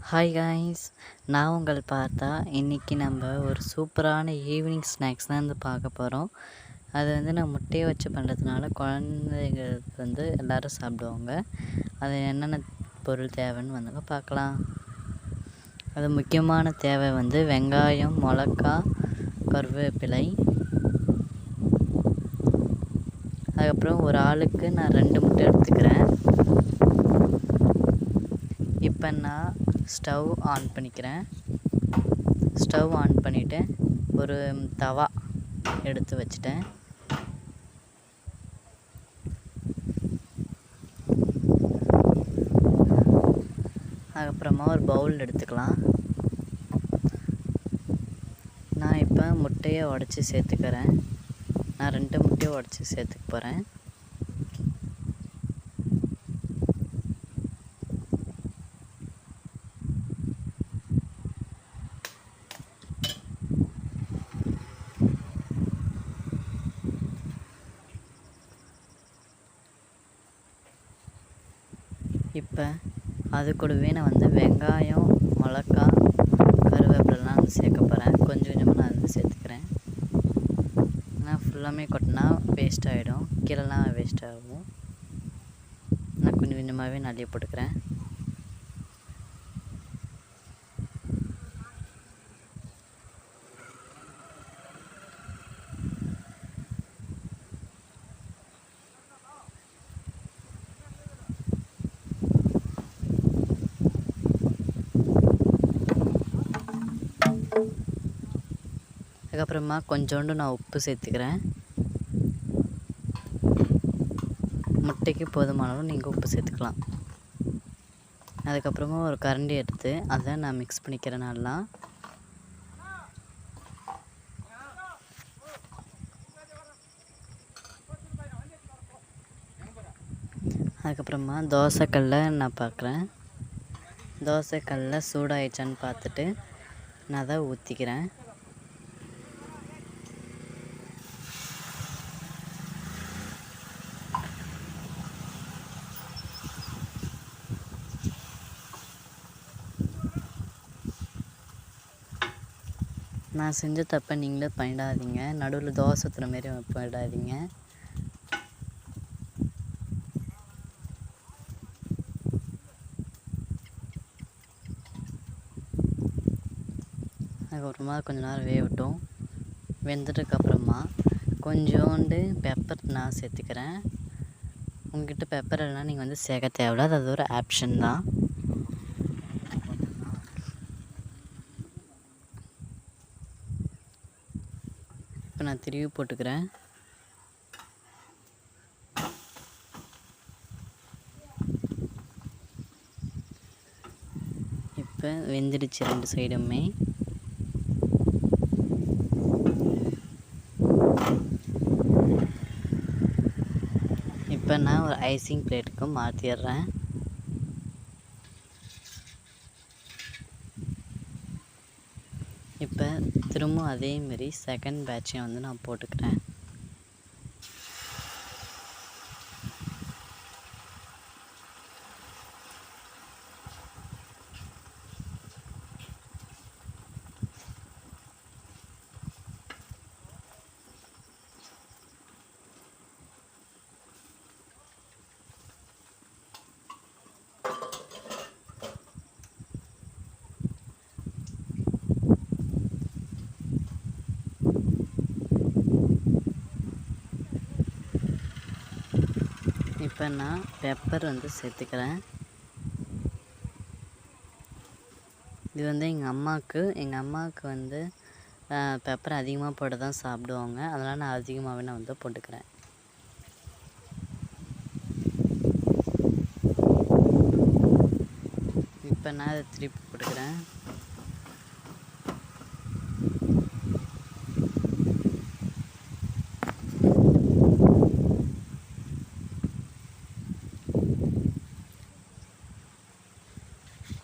Hi guys, நான் உங்கள் பார்த்தா இன்றைக்கி நம்ம ஒரு சூப்பரான ஈவினிங் ஸ்நாக்ஸ் தான் பார்க்க போகிறோம். அது நான் முட்டையை வச்சு பண்ணுறதுனால குழந்தைங்களுக்கு எல்லோரும் சாப்பிடுவாங்க. அது என்னென்ன பொருள் தேவைன்னு பார்க்கலாம். அது முக்கியமான தேவை வெங்காயம், மிளகா, கருவேப்பிலை. அதுக்கப்புறம் ஒரு ஆளுக்கு நான் 2 முட்டை எடுத்துக்கிறேன். இப்போ நான் ஸ்டவ் ஆன் பண்ணிக்கிறேன். ஸ்டவ் ஆன் பண்ணிவிட்டு ஒரு தவா எடுத்து வச்சுட்டேன். அதுக்கப்புறமா ஒரு பவுல் எடுத்துக்கலாம். நான் இப்போ முட்டையை உடச்சி சேர்த்துக்கிறேன். நான் 2 முட்டையை உடச்சி சேர்த்துக்க போகிறேன். இப்போ அது கூடவே நான் வெங்காயம், மிளகா, கருவேப்பிலாம் சேர்க்க போகிறேன். கொஞ்சம் கொஞ்சமாக நான் சேர்த்துக்கிறேன். நான் ஃபுல்லாமே கொட்டினா வேஸ்ட் ஆகிடும், கீழெல்லாம் வேஸ்ட் ஆகும். நான் கொஞ்சம் கொஞ்சமாகவே நிறைய போட்டுக்கிறேன். அதுக்கப்புறமா கொஞ்சோண்டு நான் உப்பு சேர்த்துக்கிறேன். முட்டைக்கு போதுமான அளவு நீங்கள் உப்பு சேர்த்துக்கலாம். அதுக்கப்புறமா ஒரு கரண்டி எடுத்து அதை நான் மிக்ஸ் பண்ணிக்கிறேன் நல்லா. அதுக்கப்புறமா தோசைக்கல்லை நான் பார்க்குறேன். தோசைக்கல்லை சூடாயிடுச்சான்னு பார்த்துட்டு நான் அதை ஊற்றிக்கிறேன். நான் செஞ்ச தப்பை நீங்களே பண்ணிடாதீங்க. நடுவில் தோசை ஊற்றுற மாரி போயிடாதீங்க. அதுக்கப்புறமா கொஞ்ச நேரம் வேகட்டும். வெந்ததுக்கப்புறமா கொஞ்சோண்டு பெப்பர் நான் சேர்த்துக்கிறேன். உங்கள்கிட்ட பெப்பர் இல்லைனா நீங்கள் சேர்க்க தேவையில்ல, அது ஒரு ஆப்ஷன் தான். இப்போ நான் திருவி போட்டுக்கிறேன். இப்போ வெந்துடுச்சு 2 சைடுமே. இப்போ நான் ஒரு ஐசிங் பிளேட்டுக்கு மாற்றிடுறேன். இப்போ திரும்ப அதேமாரி செகண்ட் பேட்சையும் நான் போட்டுக்கிறேன். இப்போ நான் பெப்பர் சேர்த்துக்கிறேன். இது எங்கள் அம்மாவுக்கு பெப்பர் அதிகமாக போட்டு தான் சாப்பிடுவாங்க. அதனால் நான் அதிகமாகவே நான் போட்டுக்கிறேன். இப்போ நான் அதை திருப்பி போட்டுக்கிறேன்.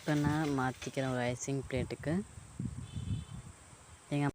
இப்போ நான் மாற்றிக்கிறேன் ஒரு ஐசிங் பிளேட்டுக்கு. எங்கள்